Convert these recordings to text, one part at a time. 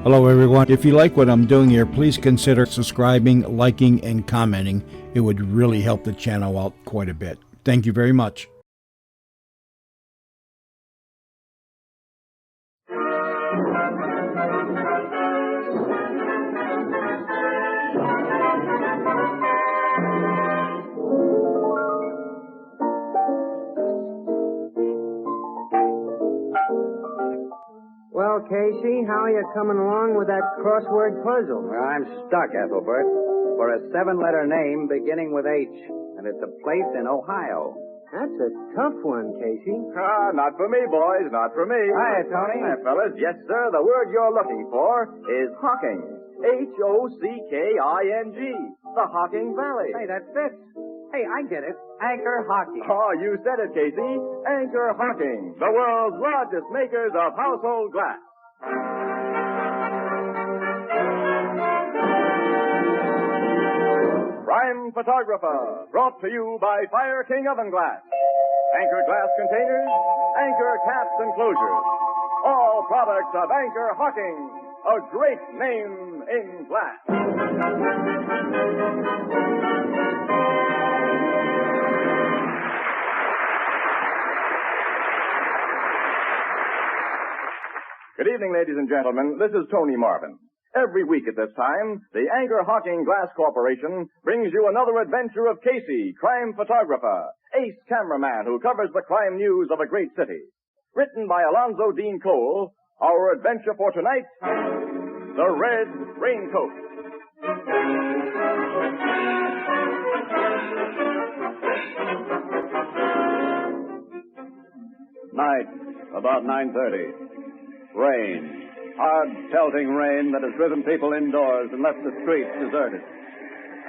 Hello, everyone. If you like what I'm doing here, please consider subscribing, liking, and commenting. It would really help the channel out quite a bit. Thank you very much. Well, Casey, how are you coming along with that crossword puzzle? Well, I'm stuck, Ethelbert, for a 7-letter name beginning with H, and it's a place in Ohio. That's a tough one, Casey. Not for me, boys, not for me. Hi, Tony. Hi, fellas. Yes, sir, the word you're looking for is Hocking. Hocking. The Hocking Valley. Hey, that fits. Hey, I get it. Anchor hockey. Oh, you said it, Casey. Anchor Hocking, the world's largest makers of household glass. Prime Photographer, brought to you by Fire King Oven Glass. Anchor glass containers, Anchor caps and closures. All products of Anchor Hocking, a great name in glass. Good evening, ladies and gentlemen. This is Tony Marvin. Every week at this time, the Anchor Hocking Glass Corporation brings you another adventure of Casey, crime photographer, ace cameraman who covers the crime news of a great city. Written by Alonzo Dean Cole, our adventure for tonight, The Red Raincoat. Night, about 9:30. Rain. Hard, pelting rain that has driven people indoors and left the streets deserted.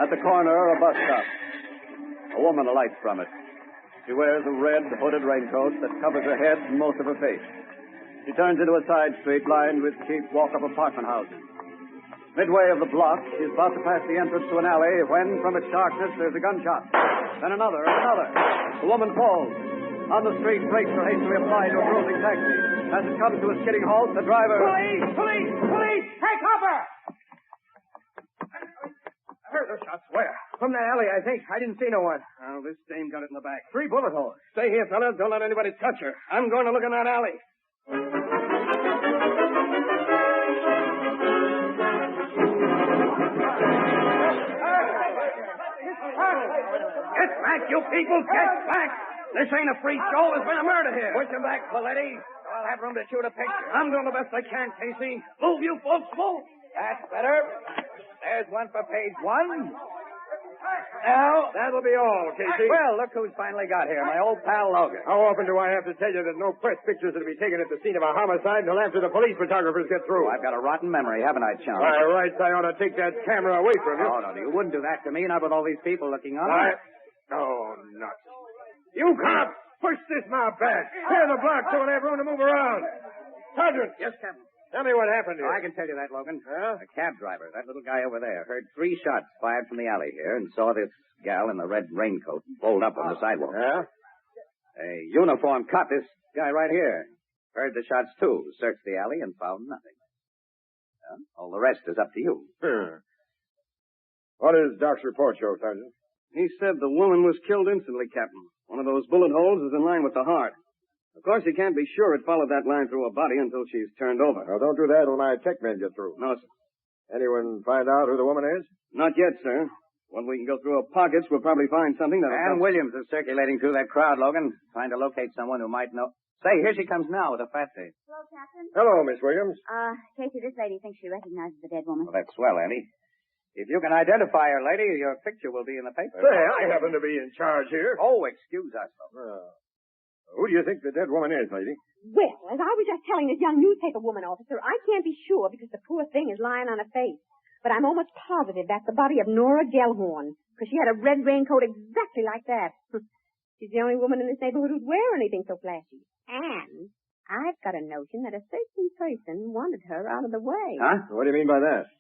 At the corner, a bus stop. A woman alights from it. She wears a red, hooded raincoat that covers her head and most of her face. She turns into a side street lined with cheap walk-up apartment houses. Midway of the block, she's about to pass the entrance to an alley when, from its darkness, there's a gunshot. Then another, and another. The woman falls. On the street, brakes are hastily applied to a cruising taxi. As it comes to a skidding halt, the driver... Police! Police! Police! Take cover! I heard the shots. Where? From that alley, I think. I didn't see no one. Oh, this dame got it in the back. 3 bullet holes. Stay here, fellas. Don't let anybody touch her. I'm going to look in that alley. Get back, you people! Get back! This ain't a free show. There's been a murder here. Push him back, Paletti. I'll have room to shoot a picture. I'm doing the best I can, Casey. Move, you folks, move. That's better. There's one for page 1. Now, that'll be all, Casey. Well, look who's finally got here. My old pal Logan. How often do I have to tell you that no press pictures are to be taken at the scene of a homicide until after the police photographers get through? I've got a rotten memory, haven't I, chum? By rights, I ought to take that camera away from you. Oh, no, you wouldn't do that to me, not with all these people looking on. Oh, nuts. You cops, push this mob back. Clear the block so we'll have room to move around. Sergeant. Yes, Captain. Tell me what happened here. I can tell you that, Logan. Huh? A cab driver, that little guy over there, heard 3 shots fired from the alley here and saw this gal in the red raincoat rolled up on the sidewalk. Yeah? A uniformed cop, this guy right here, heard the shots too, searched the alley and found nothing. All the rest is up to you. What does Doc's report show, Sergeant? He said the woman was killed instantly, Captain. One of those bullet holes is in line with the heart. Of course, he can't be sure it followed that line through her body until she's turned over. Now, don't do that when my tech men get through. No, sir. Anyone find out who the woman is? Not yet, sir. When we can go through her pockets, we'll probably find something that'll... And Williams is circulating through that crowd, Logan, trying to locate someone who might know. Say, here she comes now with a fat face. Hello, Captain. Hello, Miss Williams. Casey, this lady thinks she recognizes the dead woman. Well, that's swell, Andy. If you can identify her, lady, your picture will be in the paper. Say, I happen to be in charge here. Oh, excuse us, Logan. Who do you think the dead woman is, lady? Well, as I was just telling this young newspaper woman officer, I can't be sure because the poor thing is lying on her face. But I'm almost positive that's the body of Nora Gellhorn, because she had a red raincoat exactly like that. She's the only woman in this neighborhood who'd wear anything so flashy. And I've got a notion that a certain person wanted her out of the way. Huh? What do you mean by that?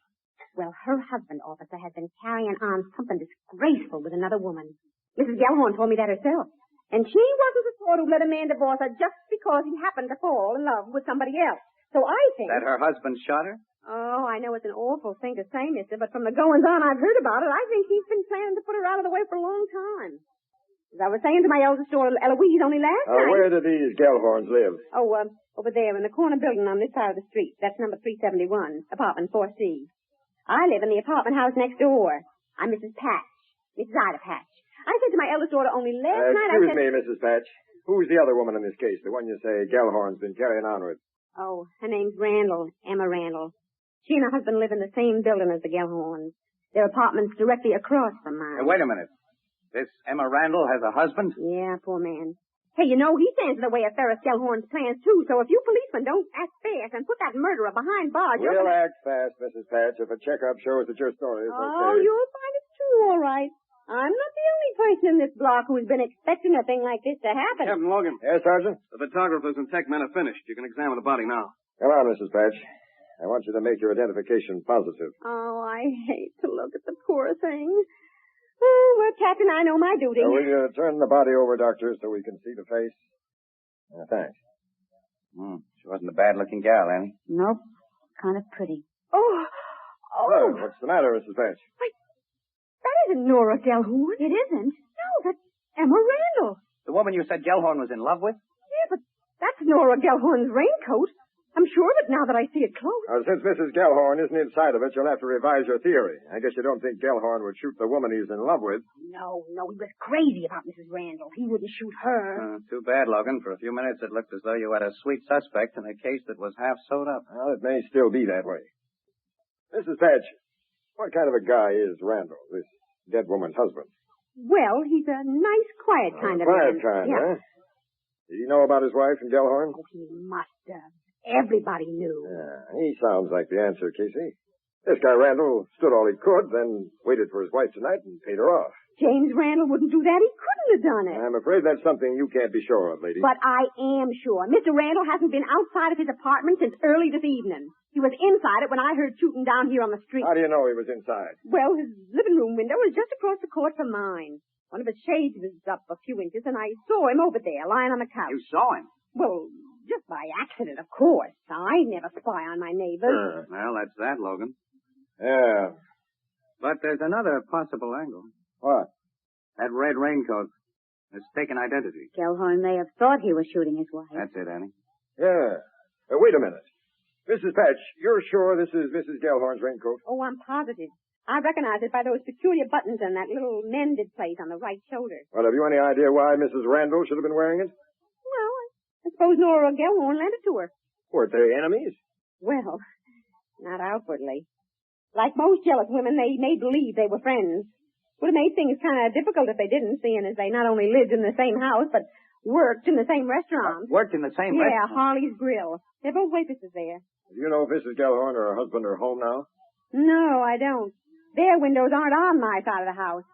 Well, her husband, officer, has been carrying on something disgraceful with another woman. Mrs. Gellhorn told me that herself. And she wasn't the sort who'd let a man divorce her just because he happened to fall in love with somebody else. So I think... That her husband shot her? Oh, I know it's an awful thing to say, mister, but from the goings-on I've heard about it, I think he's been planning to put her out of the way for a long time. As I was saying to my eldest daughter, Eloise, only last night... Where do these Gellhorns live? Oh, over there in the corner building on this side of the street. That's number 371, apartment 4C. I live in the apartment house next door. I'm Mrs. Patch, Mrs. Ida Patch. I said to my eldest daughter only last night Excuse me, Mrs. Patch. Who's the other woman in this case, the one you say Gellhorn's been carrying on with? Oh, her name's Randall, Emma Randall. She and her husband live in the same building as the Gellhorns. Their apartment's directly across from mine. Wait a minute. This Emma Randall has a husband? Yeah, poor man. Hey, you know, he stands in the way of Ferris Gellhorn's plans, too, so if you policemen don't act fast and put that murderer behind bars, We'll act fast, Mrs. Patch, if a checkup shows that your story is okay. You'll find it's true, all right. I'm not the only person in this block who's been expecting a thing like this to happen. Captain Logan. Yes, Sergeant? The photographers and tech men are finished. You can examine the body now. Come on, Mrs. Patch. I want you to make your identification positive. Oh, I hate to look at the poor thing. Oh, well, Captain, I know my duty. Will you turn the body over, Doctor, so we can see the face? Thanks. She wasn't a bad-looking gal, Annie. Nope. Kind of pretty. Well, what's the matter, Mrs. Patch? That isn't Nora Gellhorn. It isn't? No, that's Emma Randall. The woman you said Gellhorn was in love with? Yeah, but that's Nora Gellhorn's raincoat. I'm sure of it now that I see it close. Since Mrs. Gellhorn isn't inside of it, you'll have to revise your theory. I guess you don't think Gellhorn would shoot the woman he's in love with. No, he was crazy about Mrs. Randall. He wouldn't shoot her. Too bad, Logan. For a few minutes it looked as though you had a sweet suspect in a case that was half sewed up. Well, it may still be that way. Mrs. Patch, what kind of a guy is Randall, this dead woman's husband? Well, he's a nice, quiet kind of quiet man. kind, yeah. huh? Did he know about his wife and Gellhorn? Oh, he must have. Everybody knew. He sounds like the answer, Casey. This guy Randall stood all he could, then waited for his wife tonight and paid her off. James Randall wouldn't do that. He couldn't have done it. I'm afraid that's something you can't be sure of, lady. But I am sure. Mr. Randall hasn't been outside of his apartment since early this evening. He was inside it when I heard shooting down here on the street. How do you know he was inside? Well, his living room window was just across the court from mine. One of his shades was up a few inches, and I saw him over there, lying on the couch. You saw him? Well, just by accident, of course. I never spy on my neighbors. Well, that's that, Logan. Yeah. But there's another possible angle. What? That red raincoat. Mistaken identity. Gellhorn may have thought he was shooting his wife. That's it, Annie. Yeah. Wait a minute. Mrs. Patch, you're sure this is Mrs. Gellhorn's raincoat? Oh, I'm positive. I recognize it by those peculiar buttons and that little mended place on the right shoulder. Well, have you any idea why Mrs. Randall should have been wearing it? Well, I suppose Nora Gellhorn lent it to her. Weren't they enemies? Well, not outwardly. Like most jealous women, they made believe they were friends. Would have made things kind of difficult if they didn't, seeing as they not only lived in the same house, but worked in the same restaurant. Worked in the same Yeah, restaurant? Harley's Grill. They're both waitresses there. Do you know if Mrs. Gellhorn or her husband are home now? No, I don't. Their windows aren't on my side of the house.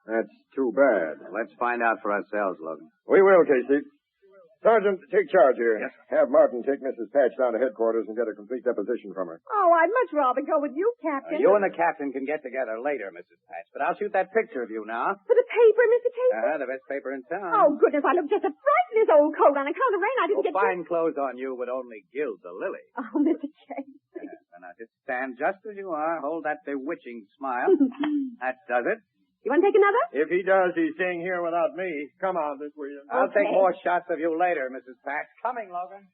That's too bad. Let's find out for ourselves, Logan. We will, Casey. Sergeant, take charge here. Yes. Have Martin take Mrs. Patch down to headquarters and get a complete deposition from her. Oh, I'd much rather go with you, Captain. You and the captain can get together later, Mrs. Patch, but I'll shoot that picture of you now. For the paper, Mr. Casey? The best paper in town. Oh, goodness, I look just a fright in this old coat. On account of the rain, I didn't get fine clothes on you would only gild the lily. Oh, Mr. Casey. And now just stand just as you are. Hold that bewitching smile. That does it. You want to take another? If he does, he's staying here without me. Come on, Miss Williams. I'll Okay. take more shots of you later, Mrs. Patch. Coming, Logan.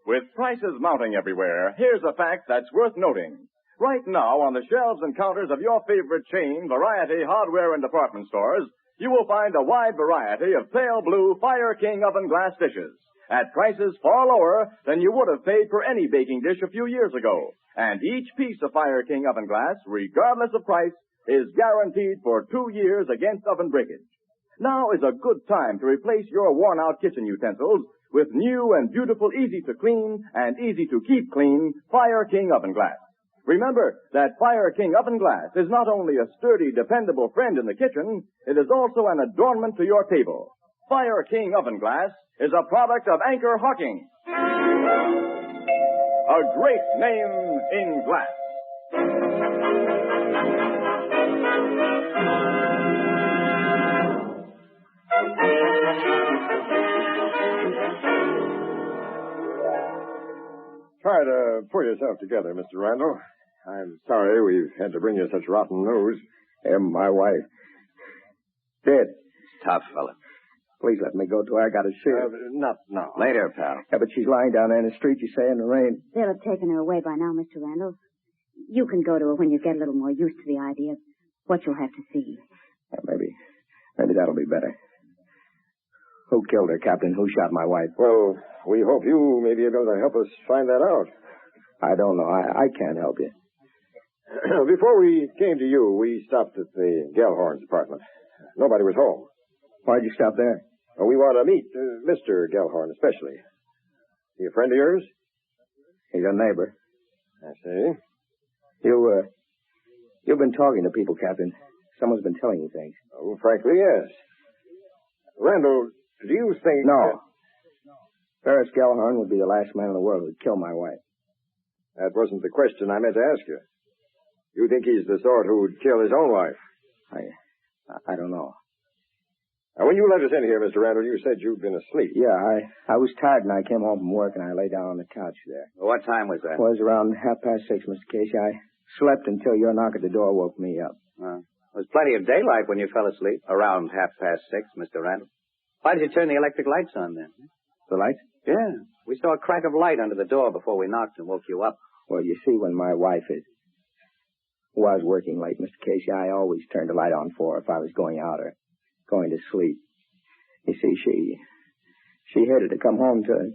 With prices mounting everywhere, here's a fact that's worth noting. Right now, on the shelves and counters of your favorite chain, variety, hardware, and department stores, you will find a wide variety of pale blue Fire King oven glass dishes at prices far lower than you would have paid for any baking dish a few years ago. And each piece of Fire King oven glass, regardless of price, is guaranteed for 2 years against oven breakage. Now is a good time to replace your worn-out kitchen utensils with new and beautiful, easy-to-clean and easy-to-keep clean Fire King oven glass. Remember that Fire King oven glass is not only a sturdy, dependable friend in the kitchen, it is also an adornment to your table. Fire King oven glass is a product of Anchor Hawking. A great name in glass. Try to pull yourself together, Mr. Randall. I'm sorry we've had to bring you such rotten news. And my wife. Dead. Tough, fella. Please let me go to her. I got to see her. Not now. Later, pal. Yeah, but she's lying down there in the street, you say, in the rain. They'll have taken her away by now, Mr. Randall. You can go to her when you get a little more used to the idea of what you'll have to see. Yeah, maybe that'll be better. Who killed her, Captain? Who shot my wife? Well, we hope you may be able to help us find that out. I don't know. I can't help you. Before we came to you, we stopped at the Gellhorn's apartment. Nobody was home. Why'd you stop there? Well, we want to meet Mr. Gellhorn especially. He a friend of yours? He's a neighbor. I see. You've been talking to people, Captain. Someone's been telling you things. Oh, frankly, yes. Randall, do you think... No. Ferris Gellhorn would be the last man in the world who'd kill my wife. That wasn't the question I meant to ask you. You think he's the sort who'd kill his own wife? I don't know. Now, when you let us in here, Mr. Randall, you said you'd been asleep. Yeah, I was tired and I came home from work and I lay down on the couch there. What time was that? It was around 6:30, Mr. Casey. I slept until your knock at the door woke me up. There was plenty of daylight when you fell asleep. Around 6:30, Mr. Randall. Why did you turn the electric lights on then? The lights? Yeah. We saw a crack of light under the door before we knocked and woke you up. Well, you see, when my wife was working late, Mr. Casey, I always turned the light on for her if I was going out or going to sleep. You see, she hated to come home to a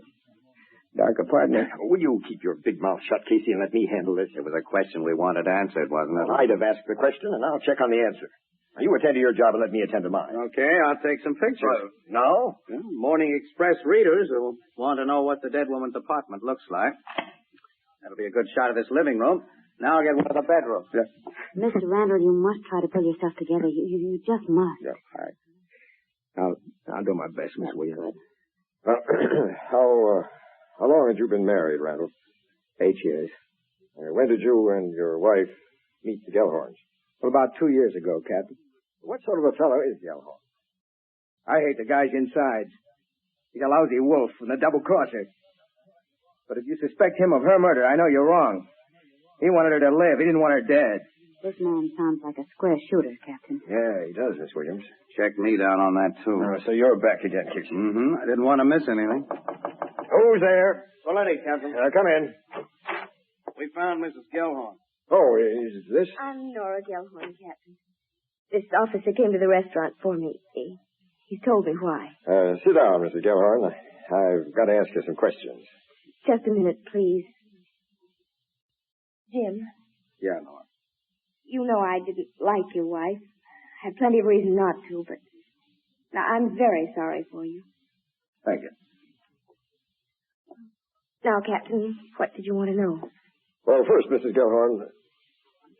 dark apartment. Will you keep your big mouth shut, Casey, and let me handle this? It was a question we wanted answered, wasn't it? I'd have asked the question, and I'll check on the answer. Now, you attend to your job and let me attend to mine. Okay, I'll take some pictures. No? Well, Morning Express readers will want to know what the dead woman's apartment looks like. That'll be a good shot of this living room. Now I'll get one of the bedrooms. Yeah. Mr. Randall, you must try to pull yourself together. You just must. Yeah, all right. I'll do my best, Miss Williams. How long had you been married, Randall? 8 years. When did you and your wife meet the Gellhorns? Well, about 2 years ago, Captain. What sort of a fellow is Gellhorn? I hate the guy's insides. He's a lousy wolf and a double-crosser. But if you suspect him of her murder, I know you're wrong. He wanted her to live. He didn't want her dead. This man sounds like a square shooter, Captain. Yeah, he does, Miss Williams. Check me down on that, too. So you're back again, Casey. Mm-hmm. I didn't want to miss anything. Who's there? Paletti, Captain. Come in. We found Mrs. Gellhorn. Oh, is this? I'm Nora Gellhorn, Captain. This officer came to the restaurant for me. He told me why. Sit down, Mrs. Gellhorn. I've got to ask you some questions. Just a minute, please. Jim. Yeah, Nora. You know I didn't like your wife. I had plenty of reason not to, but now I'm very sorry for you. Thank you. Now, Captain, what did you want to know? Well, first, Mrs. Gellhorn,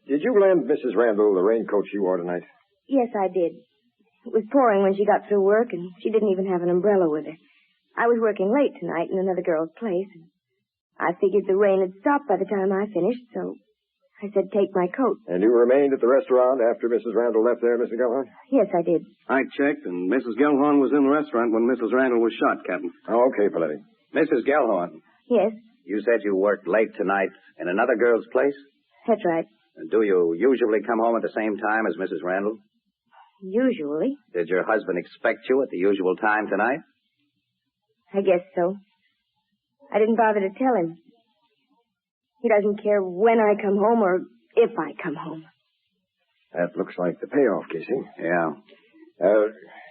did you lend Mrs. Randall the raincoat she wore tonight? Yes, I did. It was pouring when she got through work, and she didn't even have an umbrella with her. I was working late tonight in another girl's place, and I figured the rain had stopped by the time I finished, so I said take my coat. And you remained at the restaurant after Mrs. Randall left there, Mrs. Gellhorn? Yes, I did. I checked, and Mrs. Gellhorn was in the restaurant when Mrs. Randall was shot, Captain. Oh, okay, Paletti. Mrs. Gellhorn, Yes, you said you worked late tonight in another girl's place? that's right. And do you usually come home at the same time as Mrs. Randall? Usually. Did your husband expect you at the usual time tonight? I guess so. I didn't bother to tell him. He doesn't care when I come home or if I come home. That looks like the payoff, Casey. Yeah.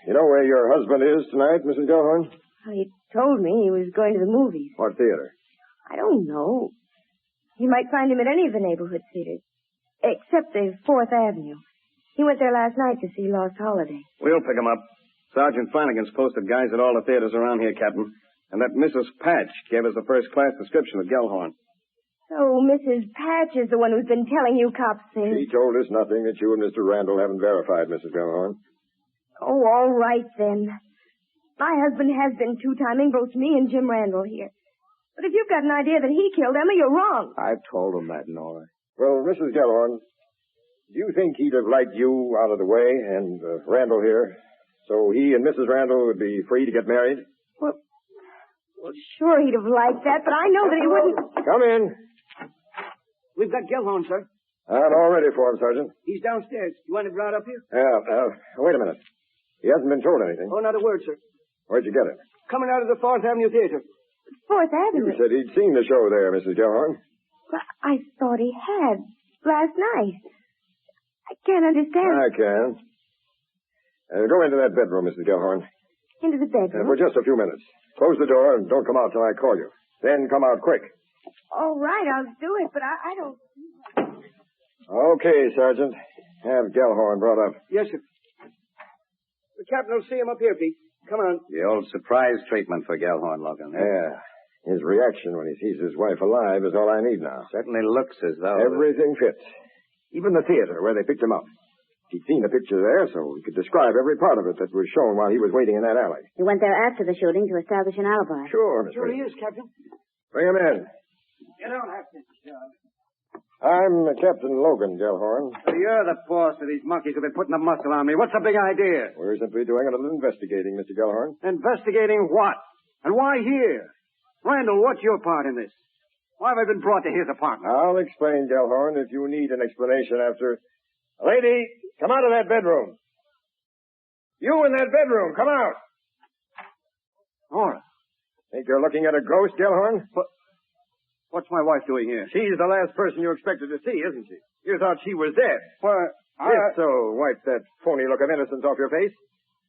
You know where your husband is tonight, Mrs. Gellhorn? Well, he told me he was going to the movies. What theater? I don't know. You might find him at any of the neighborhood theaters, except the 4th Avenue. He went there last night to see Lost Holiday. We'll pick him up. Sergeant Flanagan's posted guys at all the theaters around here, Captain. And that Mrs. Patch gave us a first-class description of Gellhorn. So Mrs. Patch is the one who's been telling you cops things. She told us nothing that you and Mr. Randall haven't verified, Mrs. Gellhorn. Oh, all right, then. My husband has been two-timing both me and Jim Randall here. But if you've got an idea that he killed Emma, you're wrong. I've told him that, Nora. Well, Mrs. Gellhorn, do you think he'd have liked you out of the way and Randall here So he and Mrs. Randall would be free to get married? Well, sure he'd have liked that, but I know that he wouldn't. Come in. We've got Gellhorn, sir. I'm all ready for him, Sergeant. He's downstairs. You want him brought up here? Wait a minute. He hasn't been told anything. Oh, not a word, sir. Where'd you get him? Coming out of the 4th Avenue Theater. 4th Avenue? You said he'd seen the show there, Mrs. Gellhorn. Well, I thought he had last night. I can't understand. I can. Go into that bedroom, Mrs. Gellhorn. Into the bedroom? For just a few minutes. Close the door and don't come out till I call you. Then come out quick. All right, I'll do it, but I don't... Okay, Sergeant. Have Gellhorn brought up. Yes, sir. The captain will see him up here, Pete. Come on. The old surprise treatment for Gellhorn, Logan. Yeah. His reaction when he sees his wife alive is all I need now. Certainly looks as though... Everything fits. Even the theater where they picked him up. He'd seen the picture there, so he could describe every part of it that was shown while he was waiting in that alley. He went there after the shooting to establish an alibi. Sure, Miss Sure he Reed. is, Captain. Bring him in. You don't have to, John. I'm Captain Logan Gellhorn. So you're the boss of these monkeys who've been putting the muscle on me. What's the big idea? We're simply doing a little investigating, Mr. Gellhorn. Investigating what? And why here? Randall, what's your part in this? Why have I been brought to his apartment? I'll explain, Gellhorn, if you need an explanation after... Lady, come out of that bedroom. You in that bedroom, come out. Nora. Think you're looking at a ghost, Gellhorn? What's my wife doing here? She's the last person you expected to see, isn't she? You thought she was dead. Why, If so, wipe that phony look of innocence off your face.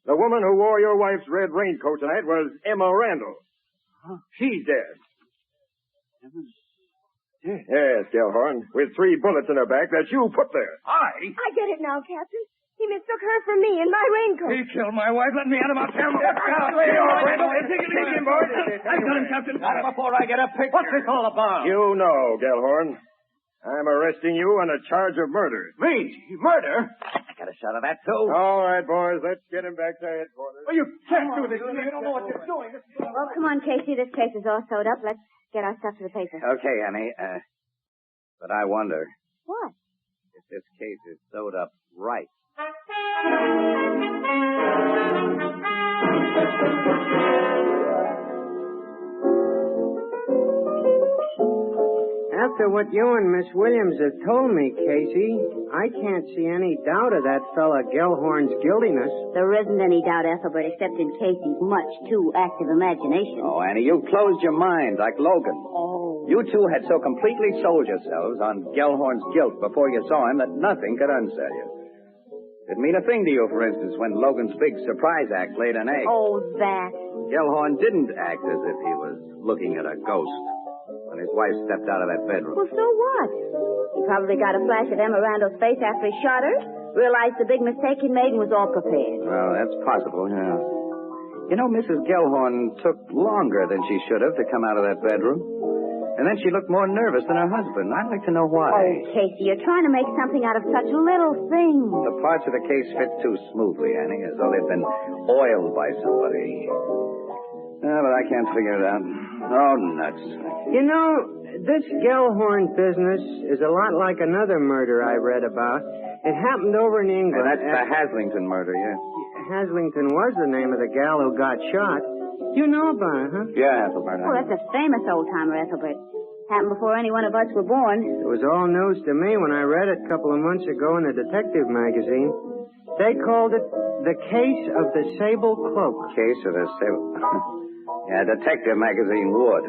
The woman who wore your wife's red raincoat tonight was Emma Randall. Huh? She's dead. Emma's dead? Yes, Gellhorn, with 3 bullets in her back that you put there. I get it now, Captain. He mistook her for me in my raincoat. He killed my wife. Let me at him. I'll tell him. Take it easy, boys. I got him, Captain. Not before I get a picture. What's this all about? You know, Gellhorn. I'm arresting you on a charge of murder. Me? Murder? I got a shot of that, too. All right, boys. Let's get him back to headquarters. Well, you can't do this. You don't know what you're doing. Well, come on, Casey. This case is all sewed up. Let's get our stuff to the paper. Okay, honey. But I wonder What? if this case is sewed up right. After what you and Miss Williams have told me, Casey, I can't see any doubt of that fella Gellhorn's guiltiness. There isn't any doubt, Ethelbert, except in Casey's much too active imagination. Oh, Annie, you closed your mind like Logan. Oh. You two had so completely sold yourselves on Gellhorn's guilt before you saw him that nothing could unsettle you. It'd mean a thing to you, for instance, when Logan's big surprise act laid an egg. Oh, that. Gellhorn didn't act as if he was looking at a ghost when his wife stepped out of that bedroom. Well, so what? He probably got a flash of Emma Randall's face after he shot her, realized the big mistake he made, and was all prepared. Well, that's possible, yeah. You know, Mrs. Gellhorn took longer than she should have to come out of that bedroom. And then she looked more nervous than her husband. I'd like to know why. Oh, Casey, you're trying to make something out of such little things. The parts of the case fit too smoothly, Annie, as though they'd been oiled by somebody. But I can't figure it out. Oh, nuts. You know, this Gellhorn business is a lot like another murder I read about. It happened over in England. That's the Haslington murder, yes. Haslington was the name of the gal who got shot. You know about it, huh? Yeah, Ethelbert. Oh, that's a famous old-timer, Ethelbert. Happened before any one of us were born. It was all news to me when I read it a couple of months ago in a detective magazine. They called it The Case of the Sable Cloak. Case of the Sable... Yeah, detective magazine would.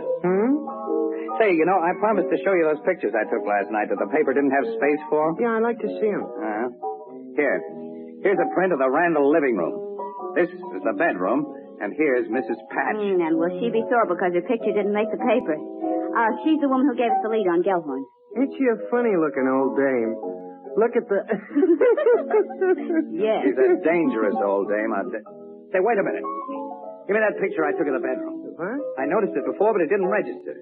Say, you know, I promised to show you those pictures I took last night that the paper didn't have space for. Yeah, I'd like to see them. Here's a print of the Randall living room. This is the bedroom, and here's Mrs. Patch. And will she be sore because her picture didn't make the paper? She's the woman who gave us the lead on Gellhorn. Ain't she a funny-looking old dame? Look at the... Yes. She's a dangerous old dame. Say, wait a minute. Give me that picture I took of the bedroom. What? I noticed it before, but it didn't register.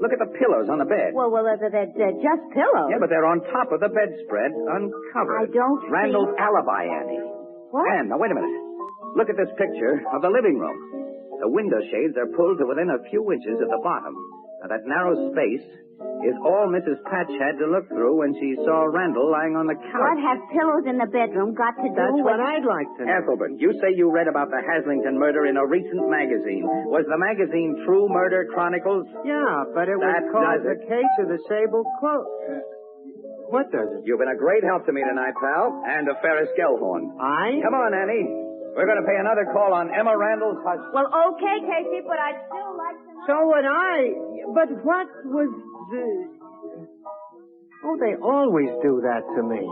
Look at the pillows on the bed. Well, they're just pillows. Yeah, but they're on top of the bedspread, uncovered. I don't Randall's see... alibi, Annie. What? And, now, wait a minute. Look at this picture of the living room. The window shades are pulled to within a few inches at the bottom. Now, that narrow space is all Mrs. Patch had to look through when she saw Randall lying on the couch. What have pillows in the bedroom got to do That's with... what I'd like to know. Ethelbert, you say you read about the Haslington murder in a recent magazine. Was the magazine True Murder Chronicles? Yeah, but it was That called does The Case of the Sable Cloak. What does it? You've been a great help to me tonight, pal, and to Ferris Gellhorn. I? Come on, Annie. We're going to pay another call on Emma Randall's husband. Well, okay, Casey, but I'd still like to know... So would I. But what was the... Oh, they always do that to me.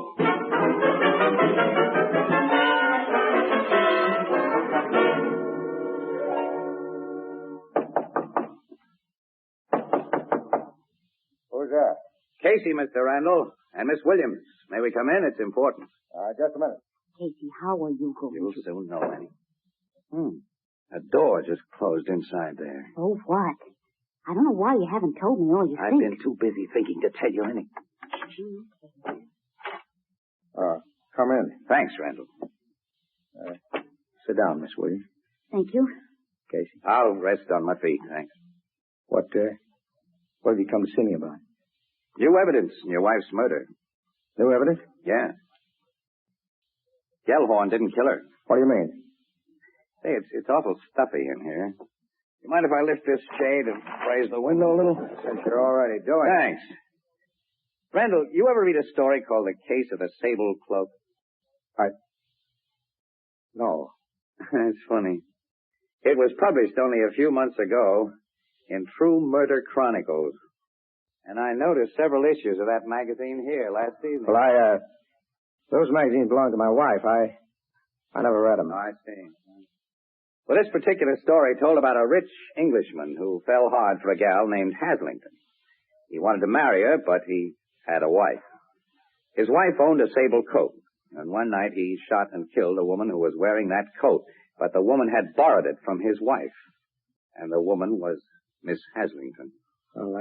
Who's that? Casey, Mr. Randall, and Miss Williams. May we come in? It's important. Just a minute. Casey, how are you going You'll to... soon know, Annie. A door just closed inside there. Oh, what? I don't know why you haven't told me all you I've think. been too busy thinking to tell you anything. Come in. Thanks, Randall. Sit down, Miss Williams. Thank you. Casey. I'll rest on my feet, thanks. What have you come to see me about? New evidence in your wife's murder. New evidence? Yeah. Gellhorn didn't kill her. What do you mean? Say, it's awful stuffy in here. You mind if I lift this shade and raise the window a little? Since you're already doing it. Thanks. Randall, you ever read a story called The Case of the Sable Cloak? No. It's funny. It was published only a few months ago in True Murder Chronicles. And I noticed several issues of that magazine here last evening. Well, those magazines belong to my wife. I never read them. Oh, I see. Well, this particular story told about a rich Englishman who fell hard for a gal named Haslington. He wanted to marry her, but he had a wife. His wife owned a sable coat, and one night he shot and killed a woman who was wearing that coat, but the woman had borrowed it from his wife, and the woman was Miss Haslington. Well,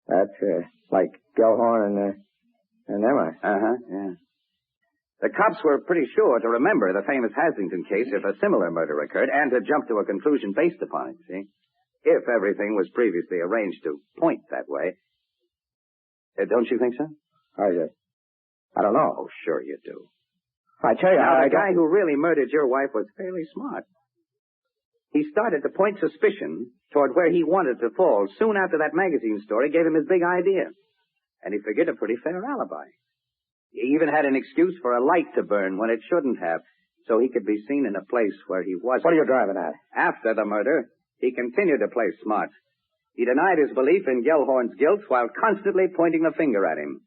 that's like Gellhorn and Emma. Yeah. The cops were pretty sure to remember the famous Haslington case if a similar murder occurred, and to jump to a conclusion based upon it, see? If everything was previously arranged to point that way. Don't you think so? I don't know. Oh, sure you do. I tell you, Now, the guy who really murdered your wife was fairly smart. He started to point suspicion toward where he wanted to fall soon after that magazine story gave him his big idea. And he figured a pretty fair alibi. He even had an excuse for a light to burn when it shouldn't have, so he could be seen in a place where he wasn't. What are you driving at? After the murder, he continued to play smart. He denied his belief in Gellhorn's guilt while constantly pointing the finger at him.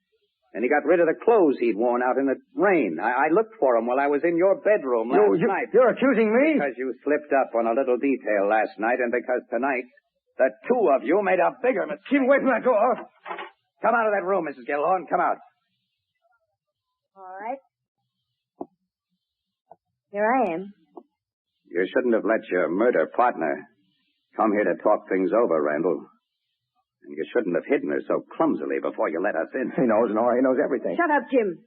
And he got rid of the clothes he'd worn out in the rain. I looked for them while I was in your bedroom last night. You're accusing me? Because you slipped up on a little detail last night, and because tonight, the two of you made a bigger mistake. Keep away from that door. Come out of that room, Mrs. Gellhorn. Come out. All right. Here I am. You shouldn't have let your murder partner come here to talk things over, Randall. And you shouldn't have hidden her so clumsily before you let us in. He knows, Nora. He knows everything. Shut up, Jim.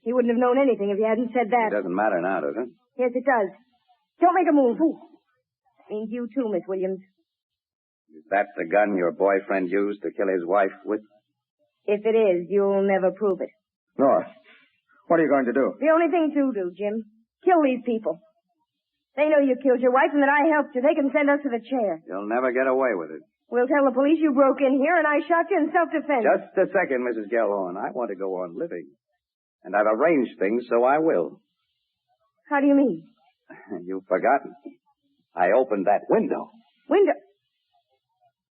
He wouldn't have known anything if you hadn't said that. It doesn't matter now, does it? Yes, it does. Don't make a move. Means you too, Miss Williams. Is that the gun your boyfriend used to kill his wife with? If it is, you'll never prove it. Nora, what are you going to do? The only thing to do, Jim. Kill these people. They know you killed your wife and that I helped you. They can send us to the chair. You'll never get away with it. We'll tell the police you broke in here and I shot you in self-defense. Just a second, Mrs. Gellhorn. I want to go on living. And I've arranged things so I will. How do you mean? You've forgotten. I opened that window. Window?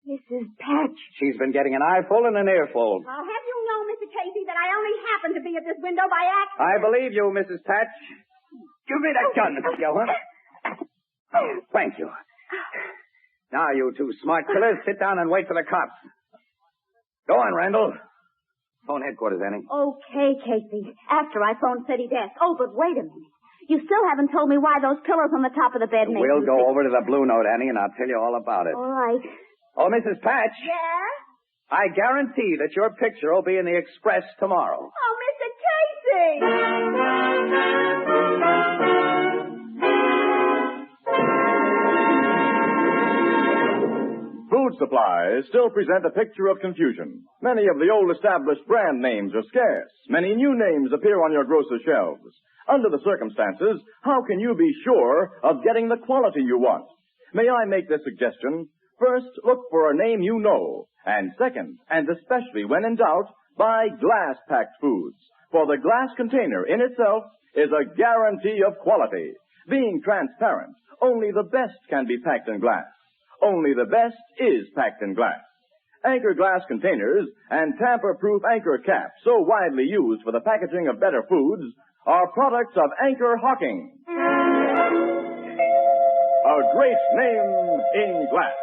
Mrs. Patch. She's been getting an eyeful and an earful. I'll have you know, Mr. Casey, that I only happened to be at this window by accident. I believe you, Mrs. Patch. Give me that gun, Mrs. Gellhorn. Thank you. Now, you two smart killers, sit down and wait for the cops. Go on, Randall. Phone headquarters, Annie. Okay, Casey. After I phone City Desk. Oh, but wait a minute. You still haven't told me why those pillows on the top of the bed make We'll you go sick. over to the Blue Note, Annie, and I'll tell you all about it. All right. Oh, Mrs. Patch. Yeah? I guarantee that your picture will be in the Express tomorrow. Oh, Mr. Casey! Blue food supplies still present a picture of confusion. Many of the old established brand names are scarce. Many new names appear on your grocer's shelves. Under the circumstances, how can you be sure of getting the quality you want? May I make this suggestion? First, look for a name you know. And second, and especially when in doubt, buy glass-packed foods. For the glass container in itself is a guarantee of quality. Being transparent, only the best can be packed in glass. Only the best is packed in glass. Anchor glass containers and tamper-proof anchor caps, so widely used for the packaging of better foods, are products of Anchor Hocking. A great name in glass.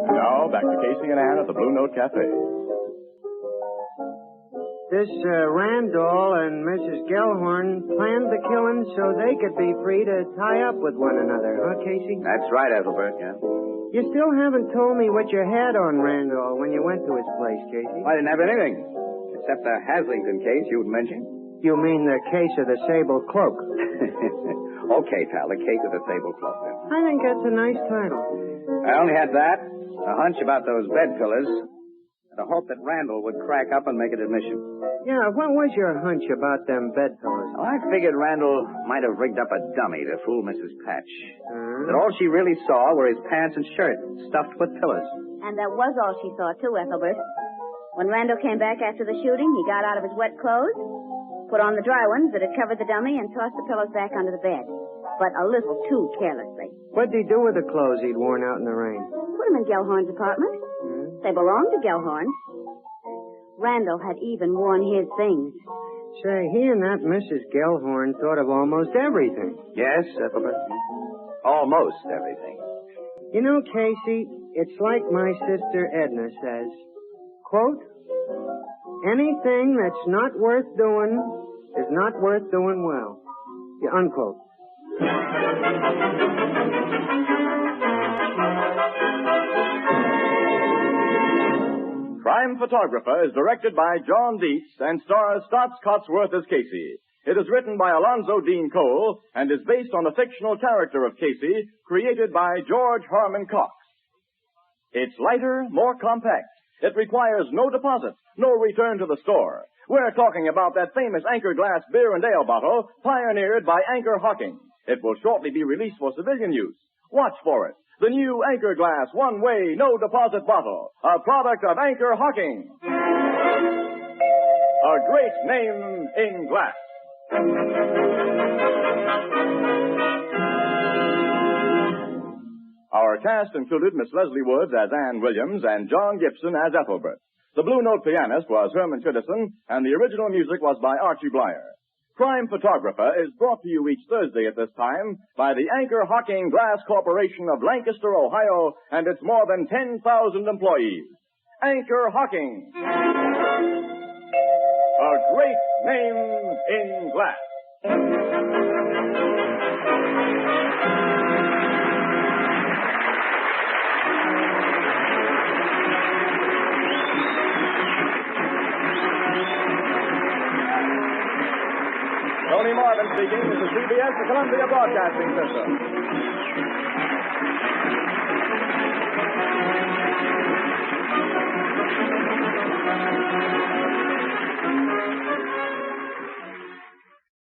Now, back to Casey and Ann at the Blue Note Cafe. This Randall and Mrs. Gellhorn planned the killing so they could be free to tie up with one another, huh, Casey? That's right, Ethelbert, yeah. You still haven't told me what you had on Randall when you went to his place, Casey. I didn't have anything, except the Haslington case you'd mentioned. You mean the case of the sable cloak? Okay, pal, the case of the sable cloak. I think that's a nice title. I only had that, a hunch about those bed pillars, and a hope that Randall would crack up and make an admission. Yeah, what was your hunch about them bed pillars? Well, I figured Randall might have rigged up a dummy to fool Mrs. Patch. That all she really saw were his pants and shirt stuffed with pillows. And that was all she saw, too, Ethelbert. When Randall came back after the shooting, he got out of his wet clothes, put on the dry ones that had covered the dummy, and tossed the pillows back under the bed. But a little too carelessly. What'd he do with the clothes he'd worn out in the rain? Put them in Gellhorn's apartment. They belonged to Gellhorn. Randall had even worn his things. Say, he and that Mrs. Gellhorn thought of almost everything. Yes, Ethelbert. Almost everything. You know, Casey, it's like my sister Edna says. Quote, anything that's not worth doing is not worth doing well. Yeah, unquote. Crime Photographer is directed by John Dietz and stars Stotts Cotsworth as Casey. It is written by Alonzo Dean Cole and is based on the fictional character of Casey created by George Harmon Cox. It's lighter, more compact. It requires no deposit, no return to the store. We're talking about that famous Anchor Glass beer and ale bottle pioneered by Anchor Hocking. It will shortly be released for civilian use. Watch for it. The new Anchor Glass one-way, no-deposit bottle. A product of Anchor Hocking. A great name in glass. Our cast included Miss Leslie Woods as Ann Williams and John Gibson as Ethelbert. The Blue Note pianist was Herman Chittison, and the original music was by Archie Blyer. Crime Photographer is brought to you each Thursday at this time by the Anchor Hocking Glass Corporation of Lancaster, Ohio, and its more than 10,000 employees. Anchor Hocking. A great name in glass. Tony Marvin speaking. This is CBS, the Columbia Broadcasting System.